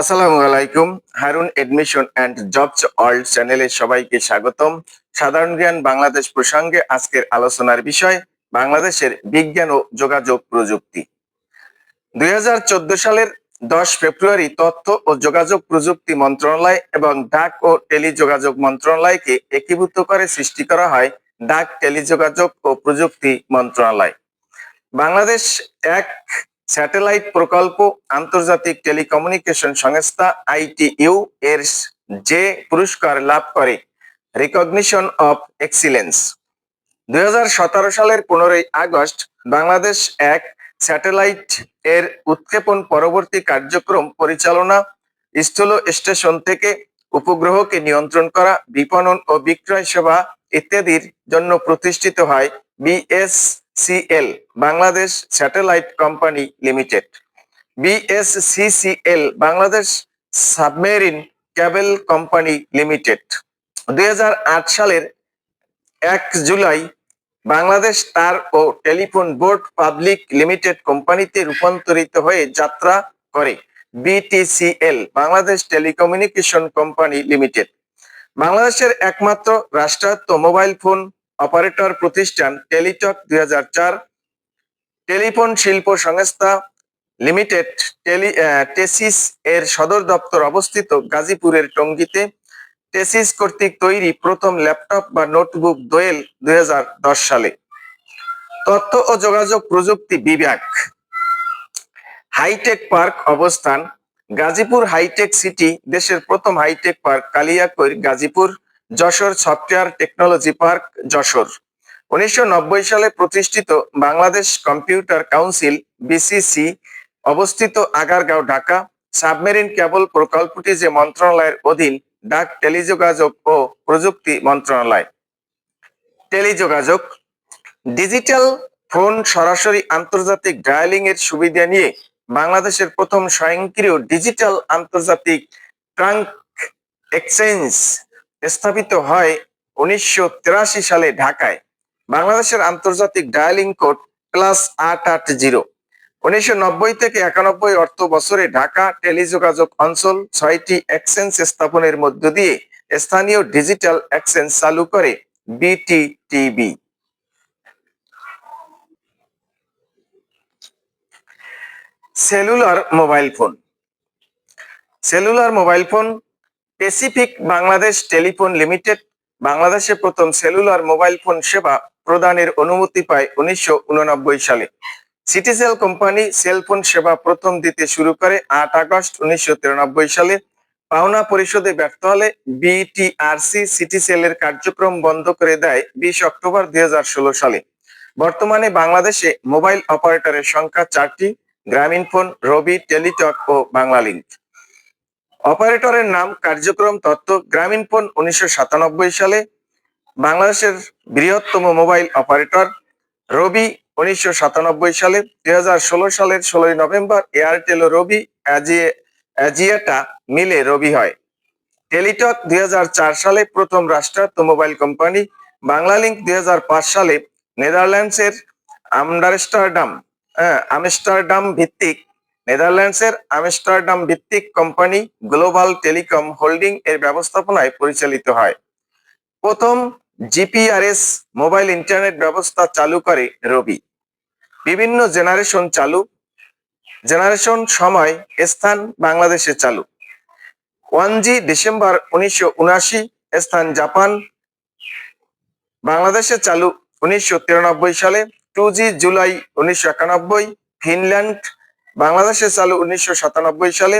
আসসালামু আলাইকুম। Harun admission and jobs world চ্যানেলে সবাইকে স্বাগতম। সাধারণ জ্ঞান বাংলাদেশ প্রসঙ্গে আজকের আলোচনার বিষয় বাংলাদেশের বিজ্ঞান ও যোগাযোগ প্রযুক্তি। 2014 সালের 10 ফেব্রুয়ারি তথ্য ও যোগাযোগ প্রযুক্তি মন্ত্রণালয় এবং ডাক ও টেলিযোগাযোগ মন্ত্রণালয়কে একীভূত করে সৃষ্টি করা হয় ডাক, টেলিযোগাযোগ ও প্রযুক্তি মন্ত্রণালয়। বাংলাদেশ এক স্যাটেলাইট প্রকল্প আন্তর্জাতিক টেলিকমিউনিকেশন সংস্থা ITU এর যে পুরস্কার লাভ করে রিকগনিশন অফ এক্সিলেন্স। 2017 সালের 15ই আগস্ট বাংলাদেশ এক স্যাটেলাইট এর উৎক্ষেপণ পরবর্তী কার্যক্রম পরিচালনা, স্থল স্টেশন থেকে উপগ্রহকে নিয়ন্ত্রণ করা, বিপণন ও বিক্রয় সেবা ইত্যাদির জন্য প্রতিষ্ঠিত হয় BSCL Bangladesh satellite company limited. BSCCL Bangladesh submarine cable company limited. 2008 সালের 1 জুলাই বাংলাদেশ তার ও টেলিফোন বোর্ড পাবলিক লিমিটেড কোম্পানিতে রূপান্তরিত হয়ে যাত্রা করে BTCL Bangladesh telecommunication company limited. বাংলাদেশের একমাত্র রাষ্ট্রায়ত্ত মোবাইল ফোন অপারেটর প্রতিষ্ঠান টেলিটক 2004। টেলিফোন শিল্প সংস্থা লিমিটেড টেসিস এর সদর দপ্তর অবস্থিত গাজীপুরের টঙ্গীতে। টেসিস কর্তৃক তৈরি প্রথম ল্যাপটপ বা নোটবুক দোয়েল 2010 সালে। তথ্য ও যোগাযোগ প্রযুক্তি বিভাগ। হাইটেক পার্ক অবস্থান গাজীপুর হাইটেক সিটি দেশের প্রথম hitech park Kaliakair Gazipur. Jessore software technology park Jessore. 1990 সালে প্রতিষ্ঠিত বাংলাদেশ কম্পিউটার কাউন্সিল BCC অবস্থিত আগারগাঁও ঢাকা। সাবমেরিন কেবল প্রকল্পটি যে মন্ত্রণালয়ের অধীন ডাক, টেলিযোগাযোগ ও প্রযুক্তি মন্ত্রণালয়। টেলিযোগাযোগ ডিজিটাল ফোন সরাসরি আন্তর্জাতিক ডায়ালিং এর সুবিধা নিয়ে বাংলাদেশের প্রথম স্বয়ংক্রিয় ডিজিটাল আন্তর্জাতিক ট্রাঙ্ক এক্সচেঞ্জ স্থাপিত হয় 1983 সালে ঢাকায়। বাংলাদেশের আন্তর্জাতিক ডায়ালিং কোড +880। 1990 থেকে 91 অর্থ বছরে ঢাকা টেলিযোগাযোগ অঞ্চল 6টি এক্সচেঞ্জ স্থাপনের মধ্য দিয়ে স্থানীয় ডিজিটাল এক্সচেঞ্জ চালু করে BTTB। Cellular mobile phone. Cellular mobile phone Pacific Bangladesh telephone limited বাংলাদেশে প্রথম সেলুলার মোবাইল ফোন সেবা প্রদানের অনুমতি পায় 1989 সালে। সিটিসেল কোম্পানি সেলফোন সেবা প্রথম দিতে শুরু করে 8 আগস্ট 1993 সালে। পাওনা পরিশোধে ব্যর্থ হলে BTRC সিটিসেলের কার্যক্রম বন্ধ করে দেয় 20 অক্টোবর 2016 সালে। বর্তমানে বাংলাদেশে মোবাইল অপারেটরের সংখ্যা 4টি: গ্রামীণফোন, রবি, টেলিটক ও বাংলালিংক। অপারেটরের নাম, কার্যক্রম, তথ্য। গ্রামীণফোন 1997 সালে বাংলাদেশের বৃহত্তম মোবাইল অপারেটর। রবি 1997 সালে। 2016 সালের 16 নভেম্বর এয়ারটেল ও রবি অ্যাজিয়েটা মিলে রবি হয়। টেলিটক 2004 সালে প্রথম রাষ্ট্রায়ত্ত মোবাইল কোম্পানি। বাংলালিংক 2005 সালে নেদারল্যান্ডসের আমস্টারডাম ভিত্তিক কোম্পানি গ্লোবাল টেলিকম হোল্ডিং এর ব্যবস্থাপনায় পরিচালিত হয়। প্রথম GPRS মোবাইল ইন্টারনেট ব্যবস্থা চালু করে রবি। বিভিন্ন জেনারেশন সময় স্থান বাংলাদেশে চালু। 1G ডিসেম্বর 1979, স্থান জাপান। বাংলাদেশে চালু 1993 সালে। 2G July 1991, Finland. বাংলাদেশে চালু 1997 সালে।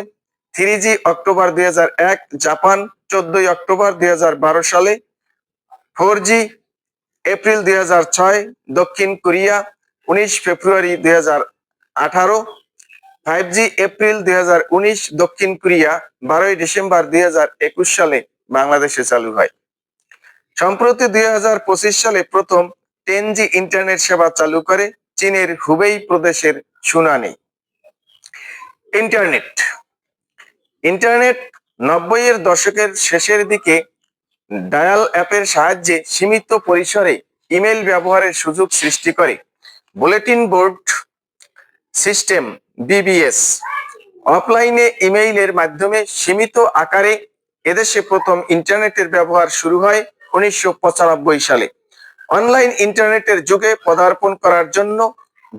3G October 2001, Japan. 14 অক্টোবর 2012 সালে। 4G এপ্রিল 2006, দক্ষিণ কোরিয়া। 19 ফেব্রুয়ারি 2018। 5G এপ্রিল 2019, দক্ষিণ কোরিয়া। 12 ডিসেম্বর 2021 সালে বাংলাদেশে চালু হয়। সম্প্রতি 2025 সালে প্রথম 10G ইন্টারনেট সেবা চালু করে চীনের হুবেই প্রদেশের সুনানি। ইন্টারনেট 90-এর দশকের শেষের দিকে ডায়াল অ্যাপের সাহায্যে সীমিত পরিসরে ইমেল ব্যবহারের সুযোগ সৃষ্টি করে বুলেটিন বোর্ড সিস্টেম BBS অফলাইনে ইমেইলের মাধ্যমে সীমিত আকারে এদেশে প্রথম ইন্টারনেটের ব্যবহার শুরু হয় 1995 সালে। অনলাইন ইন্টারনেটের যুগে পদার্পণ করার জন্য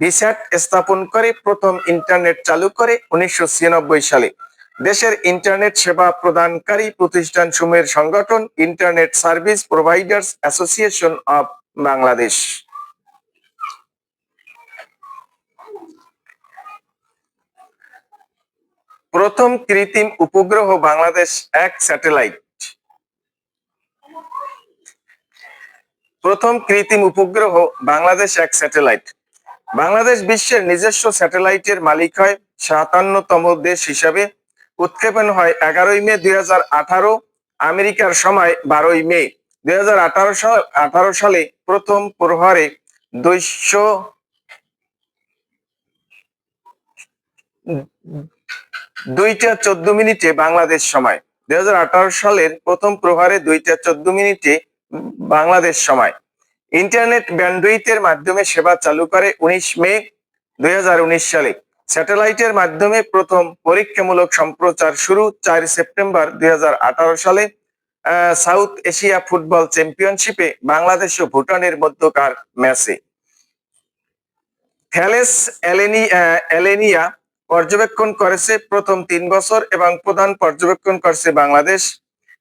ভিস্যাট স্থাপন করে প্রথম ইন্টারনেট চালু করে 1996 সালে। দেশের ইন্টারনেট সেবা প্রদানকারী প্রতিষ্ঠানসমূহের সংগঠন internet service providers association of Bangladesh. প্রথম কৃত্রিম উপগ্রহ বাংলাদেশ এক স্যাটেলাইট। প্রথম কৃত্রিম উপগ্রহ বাংলাদেশ এক স্যাটেলাইট। বাংলাদেশ বিশ্বের নিজস্ব স্যাটেলাইটের মালিক হয় 57তম দেশ হিসাবে। উৎক্ষেপণ হয় 11 মে 2018, আমেরিকার সময় 12 মে 2018 সালে। প্রথম প্রহরে 2:14 বাংলাদেশ সময়। 2018 সালের প্রথম প্রহরে 2:14 বাংলাদেশ সময়। ইন্টারনেট ব্যান্ডউইথের মাধ্যমে সেবা চালু করে 19 মে 2019 সালে। স্যাটেলাইটের মাধ্যমে প্রথম পরীক্ষামূলক সম্প্রচার শুরু 4 সেপ্টেম্বর 2018 সালে। সাউথ এশিয়া ফুটবল চ্যাম্পিয়নশিপে বাংলাদেশ ও ভুটানের মধ্যকার ম্যাচে। থ্যালেস অ্যালেনিয়া পর্যবেক্ষণ করেছে প্রথম 3 বছর এবং প্রধান পর্যবেক্ষণ করেছে বাংলাদেশ।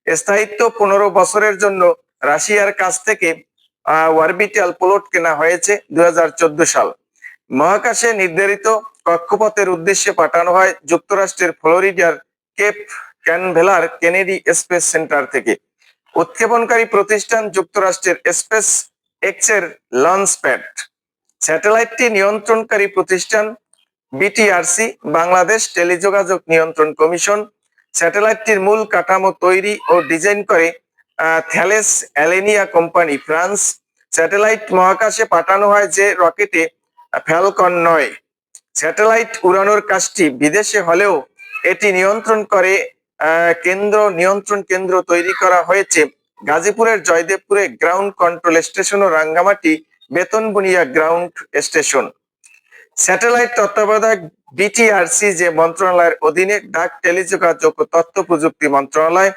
স্থায়িত্ব 15 বছরের জন্য রাশিয়ার কাছ থেকে অরবিটাল প্লট কেনা হয়েছে 2014 সাল। মহাকাশে নির্ধারিত কক্ষপথের উদ্দেশ্যে পাঠানো হয় যুক্তরাষ্ট্রের ফ্লোরিডার কেপ ক্যানভেলার কেনেডি স্পেস সেন্টার থেকে। উৎক্ষেপণকারী প্রতিষ্ঠান যুক্তরাষ্ট্রের স্পেস এক্সের লঞ্চ প্যাড। স্যাটেলাইটটি নিয়ন্ত্রণকারী প্রতিষ্ঠান বিটিআরসি, বাংলাদেশ টেলিযোগাযোগ নিয়ন্ত্রণ কমিশন। স্যাটেলাইটটির মূল কাঠামো তৈরি ও ডিজাইন করে Thales Alenia company, France. Satellite মহাকাশে পাঠানো হয় যে রকেটে ফ্যালকন 9। স্যাটেলাইট উড়ানোর কাজটি বিদেশে হলেও এটি নিয়ন্ত্রণ করে নিয়ন্ত্রণ কেন্দ্র তৈরি করা হয়েছে গাজীপুরের জয়দেবপুরে গ্রাউন্ড কন্ট্রোল স্টেশন ও রাঙ্গামাটি বেতনবুনিয়া গ্রাউন্ড স্টেশন। স্যাটেলাইট তত্ত্বাবধায়ক বিটিআরসি যে মন্ত্রণালয়ের অধীনে ডাক, টেলিযোগাযোগ ও তথ্য প্রযুক্তি মন্ত্রণালয়।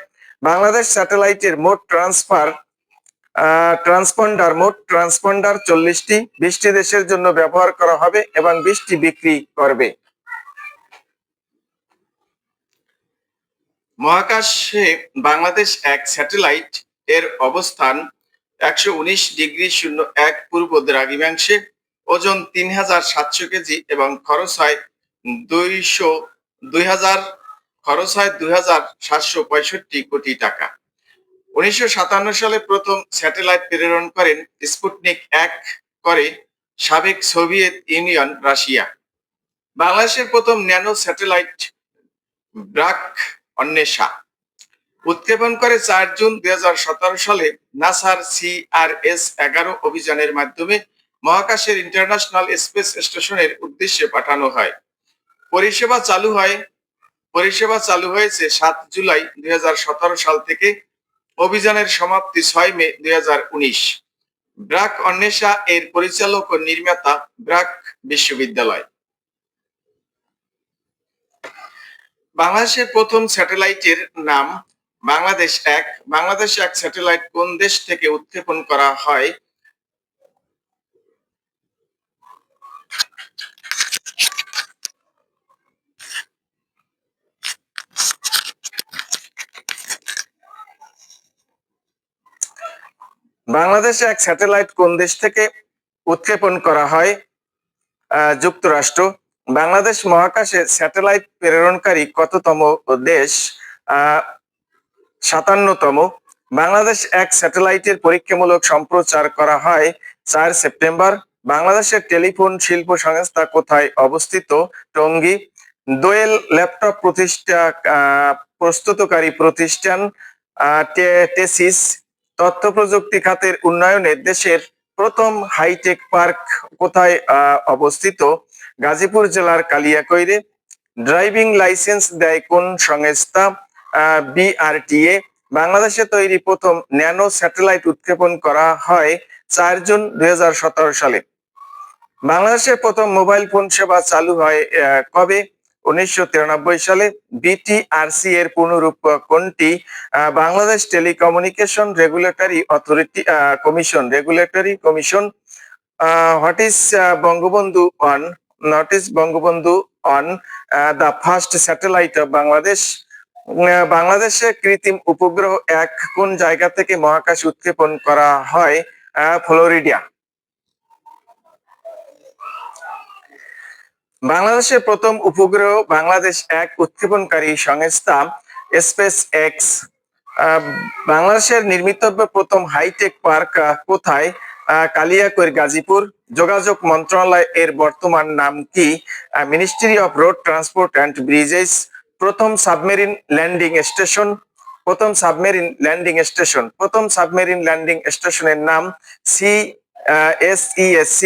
বাংলাদেশ স্যাটেলাইটের মোট ট্রান্সপন্ডার 40টি, 20টি দেশের জন্য ব্যবহার করা হবে এবং 20টি বিক্রি করবে। মহাকাশে বাংলাদেশ এক স্যাটেলাইট এর অবস্থান 119°01 পূর্ব দ্রাঘিমাংশে, ওজন 3700 কেজি এবং খরচ হয় 2,765 কোটি টাকা। 1957 সালে প্রথম স্যাটেলাইট প্রেরণ করেন স্পুটনিক 1 করে সাবেক সোভিয়েত ইউনিয়ন, রাশিয়া। বাংলাদেশের প্রথম ন্যানো স্যাটেলাইট ব্রাক অন্বেষা উৎক্ষেপণ করে 4 জুন 2017 সালে নাসার CRS-11 অভিযানের মাধ্যমে মহাকাশের ইন্টারন্যাশনাল স্পেস স্টেশনের উদ্দেশ্যে পাঠানো হয়। পরিষেবা চালু হয়েছে 7 জুলাই 2017 সাল থেকে। অভিযানের সমাপ্তি 6 মে 2019। ব্রাক অন্বেষা এর পরিচালক ও নির্মাতা ব্রাক বিশ্ববিদ্যালয়। বাংলাদেশের প্রথম স্যাটেলাইটের নাম বাংলাদেশ 1। বাংলাদেশ 1 স্যাটেলাইট কোন দেশ থেকে উৎক্ষেপণ করা হয়? বাংলাদেশ 1 স্যাটেলাইট কোন দেশ থেকে উৎক্ষেপণ করা হয়? যুক্তরাষ্ট্র। বাংলাদেশ মহাকাশে স্যাটেলাইট প্রেরণকারী কততম দেশ? 57তম। বাংলাদেশ 1 স্যাটেলাইটের পরীক্ষামূলক সম্প্রচার করা হয় 4 সেপ্টেম্বর। বাংলাদেশের টেলিফোন শিল্প সংস্থা কোথায় অবস্থিত? টঙ্গী। দোয়েল ল্যাপটপ প্রস্তুতকারী প্রতিষ্ঠান টেসিস। তথ্য প্রযুক্তি খাতের উন্নয়নে দেশের প্রথম হাইটেক পার্ক কোথায় অবস্থিত? গাজীপুর জেলার কালিয়াকৈরে। ড্রাইভিং লাইসেন্স দেয় কোন সংস্থা? BRTA। বাংলাদেশে তৈরি প্রথম ন্যানো স্যাটেলাইট উৎক্ষেপণ করা হয় 4 জুন 2017 সালে। বাংলাদেশের প্রথম মোবাইল ফোন সেবা চালু হয় কবে? 1993 সালে। বিটিআরসি এর পূর্ণরূপ কোনটি? Bangladesh telecommunication regulatory authority commission, regulatory commission. What is Bangabandhu one? Not is Bangabandhu on the first satellite of Bangladesh? বাংলাদেশে কৃত্রিম উপগ্রহ এক কোন জায়গা থেকে মহাকাশ উৎক্ষেপণ করা হয়? ফ্লোরিডা। বাংলাদেশের প্রথম উপগ্রহ বাংলাদেশ এক উৎক্ষেপণকারী সংস্থা স্পেস এক্স। বাংলাদেশের নির্মিতব্য প্রথম হাইটেক পার্ক কোথায়? কালিয়াকৈর, গাজীপুর। যোগাযোগ মন্ত্রণালয় এর বর্তমান নাম কি? Ministry of road transport and Bridges. প্রথম সাবমেরিন ল্যান্ডিং স্টেশন, প্রথম সাবমেরিন ল্যান্ডিং স্টেশন, প্রথম সাবমেরিন ল্যান্ডিং স্টেশনের নাম SESC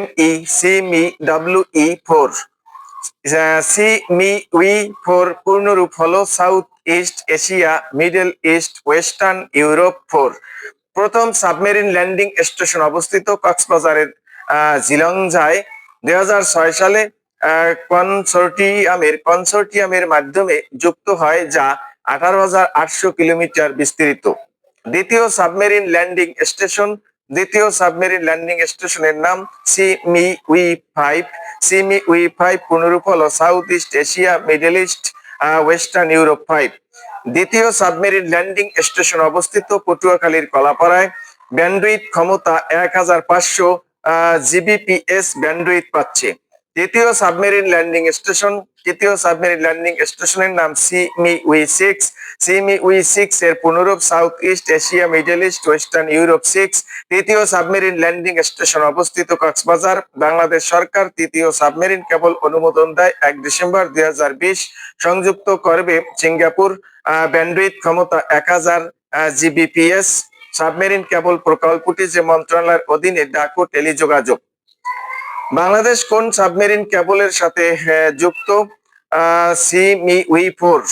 MECMEWE4। CMEWE4 পূর্ণরূপ হলো south east Asia, middle east, western Europe 4। প্রথম সাবমেরিন ল্যান্ডিং স্টেশন অবস্থিত কক্সবাজারের জিলংজায়। 2006 সালে কনসোর্টিয়ামের মাধ্যমে যুক্ত হয়, যা 18,800 কিলোমিটার বিস্তৃত। দ্বিতীয় সাবমেরিন ল্যান্ডিং স্টেশন, দ্বিতীয় সাবমেরিন ল্যান্ডিং স্টেশনের নাম CMEWE5। CMEWE5 পূর্ণরূপ হলো south east Asia, middle east, western Europe 5। দ্বিতীয় সাবমেরিন ল্যান্ডিং স্টেশন অবস্থিত পটুয়াখালীর কলাপাড়ায়। ব্যান্ডউইথ ক্ষমতা 1500 জিবিপিএস ব্যান্ডউইথ পাচ্ছে। তৃতীয় সাবমেরিন ল্যান্ডিং স্টেশন, তৃতীয় সাবমেরিন ল্যান্ডিং স্টেশনের নাম CMEWE6। CMEWE6 এর পুনরূপ south east Asia, middle east, western Europe 6। তৃতীয় সাবমেরিন ল্যান্ডিং স্টেশন অবস্থিত কক্সবাজার। বাংলাদেশ সরকার তৃতীয় সাবমেরিন কেবল অনুমোদন দেয় 1 ডিসেম্বর 2020। সংযুক্ত করবে সিঙ্গাপুর। ব্যান্ডউইথ ক্ষমতা 1000 জিবিপিএস। সাবমেরিন কেবল প্রকল্পটি যে মন্ত্রণালয়ের অধীনে ডাক ও টেলিযোগাযোগ। বাংলাদেশ কোন সাবমেরিন কেবলের সাথে যুক্ত? CMEWE4।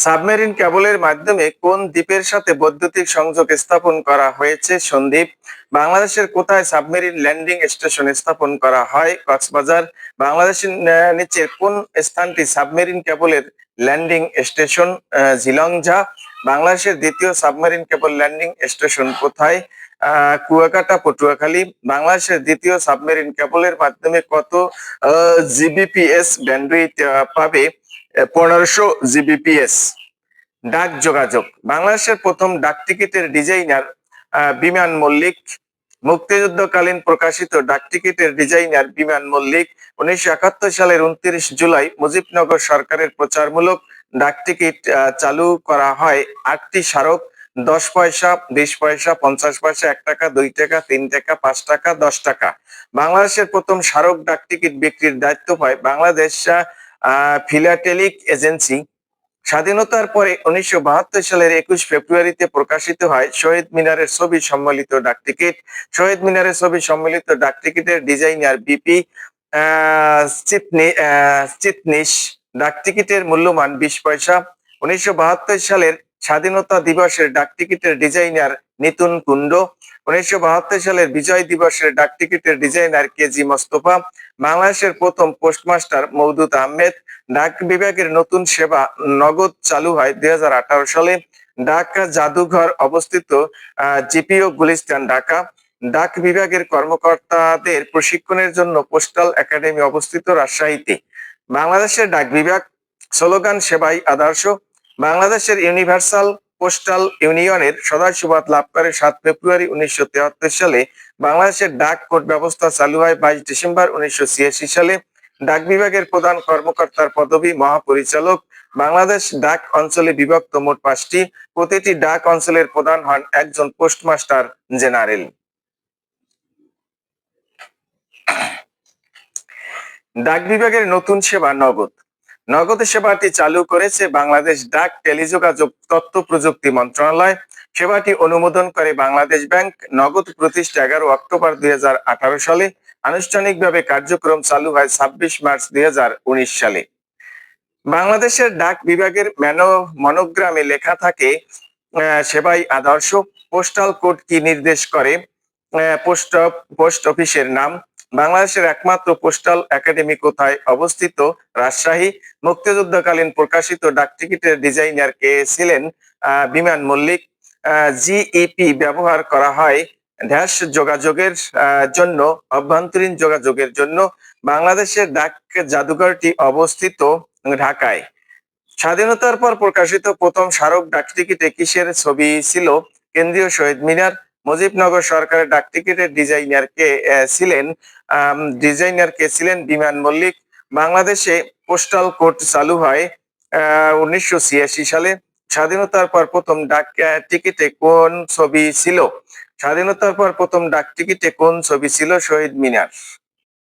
সাবমেরিন কেবলের মাধ্যমে কোন দ্বীপের সাথে বৈদ্যুতিক সংযোগ স্থাপন করা হয়েছে? সন্দ্বীপ। বাংলাদেশের কোথায় সাবমেরিন ল্যান্ডিং স্টেশন স্থাপন করা হয়? কক্সবাজার। বাংলাদেশের নিচের কোন স্থানটি সাবমেরিন কেবলের ল্যান্ডিং স্টেশন? জিলংজা। বাংলাদেশের দ্বিতীয় সাবমেরিন কেবল ল্যান্ডিং স্টেশন কোথায়? কুয়াকাটা, পটুয়াখালী। বাংলাদেশের দ্বিতীয় সাবমেরিন কেবলের মাধ্যমে কত জিবিপিএস ব্যান্ডউইথ পাবে? 1500 জিবিপিএস। ডাক যোগাযোগ। বাংলাদেশের প্রথম ডাক টিকিটের ডিজাইনার বিমান মল্লিক। মুক্তিযুদ্ধকালীন প্রকাশিত ডাক টিকিটের ডিজাইনার বিমান মল্লিক। 1971 সালের 29 জুলাই মুজিবনগর সরকারের প্রচারমূলক ডাক টিকিট চালু করা হয়। 8টি স্মারক: 10 পয়সা, 20 পয়সা, 50 পয়সা, 1 টাকা, 2 টাকা, 3 টাকা, 5 টাকা, 10 টাকা। বাংলাদেশের প্রথম স্মারক ডাক টিকিট বিক্রির দায়িত্ব পায় বাংলাদেশ ফিলাটেলিক এজেন্সি। স্বাধীনতার পরে 1972 সালের 21 ফেব্রুয়ারিতে প্রকাশিত হয় শহীদ মিনারের ছবি সম্মিলিত ডাক টিকিট। শহীদ মিনারের ছবি সম্মিলিত ডাক টিকিটের ডিজাইনার বিপি চিটনিস। ডাক টিকিটের মূল্যমান 20 পয়সা। 1972 সালের স্বাধীনতা দিবসের ডাক টিকিটের ডিজাইনার নিতুন কুন্ড। 1972 সালের বিজয় দিবসের ডাক টিকিটের ডিজাইনার কেজি মোস্তফা। বাংলাদেশের প্রথম পোস্টমাস্টার মওদুদ আহমেদ। ডাক বিভাগের নতুন সেবা নগদ চালু হয় 2018 সালে। ডাক জাদুঘর অবস্থিত জিপিও গুলিস্তান, ঢাকা। ডাক বিভাগের কর্মকর্তাদের প্রশিক্ষণের জন্য পোস্টাল একাডেমি অবস্থিত রাজশাহীতে। বাংলাদেশের ডাক বিভাগ স্লোগান সেবাই আদর্শ। বাংলাদেশের ইউনিভার্সাল পোস্টাল ইউনিয়নের সদস্যপদ লাভ করে 7 ফেব্রুয়ারি 1973 সালে। বাংলাদেশের ডাক কোড ব্যবস্থা চালু হয় 22 ডিসেম্বর 1986 সালে। ডাক বিভাগের প্রধান কর্মকর্তার পদবি মহাপরিচালক। বাংলাদেশ ডাক অঞ্চলে বিভক্ত মোট 5টি। প্রতিটি ডাক অঞ্চলের প্রধান হন একজন পোস্টমাস্টার জেনারেল। ডাক বিভাগের নতুন সেবা নগদ। নগদ সেবাটি চালু করেছে বাংলাদেশ ডাক টেলিযোগাযোগ তথ্য প্রযুক্তি মন্ত্রণালয়। সেবাটি অনুমোদন করে বাংলাদেশ ব্যাংক। নগদ প্রতিষ্ঠা 11 অক্টোবর 2018 সালে। আনুষ্ঠানিকভাবে কার্যক্রম চালু হয় 26 মার্চ 2019 সালে। বাংলাদেশের ডাক বিভাগের মনোগ্রামে লেখা থাকে সেবাই আদর্শ। পোস্টাল কোড কি নির্দেশ করে? পোস্ট অফিসের নাম। বাংলাদেশের একমাত্র পোস্টাল একাডেমি কোথায় অবস্থিত? রাজশাহী। মুক্তিযুদ্ধকালীন প্রকাশিত ডাকটিকিটের ডিজাইনার কে ছিলেন? বিমান মল্লিক। জিইপি ব্যবহার করা হয় ড্যাশ যোগাযোগের জন্য, অভ্যন্তরীণ যোগাযোগের জন্য। বাংলাদেশের ডাক জাদুঘরটি অবস্থিত ঢাকায়। স্বাধীনতার পর প্রকাশিত প্রথম স্মারক ডাকটিকিটে কিসের ছবি ছিল? কেন্দ্রীয় শহীদ মিনার। মুজিবনগর সরকারের ডাকটিকিটের ডিজাইনার কে ছিলেন বিমান মল্লিক। বাংলাদেশে পোস্টাল কোড চালু হয় 1986 সালে। স্বাধীনতার পর প্রথম ডাক টিকিটে কোন ছবি ছিল? স্বাধীনতার পর প্রথম ডাক টিকিটে কোন ছবি ছিল? শহীদ মিনার।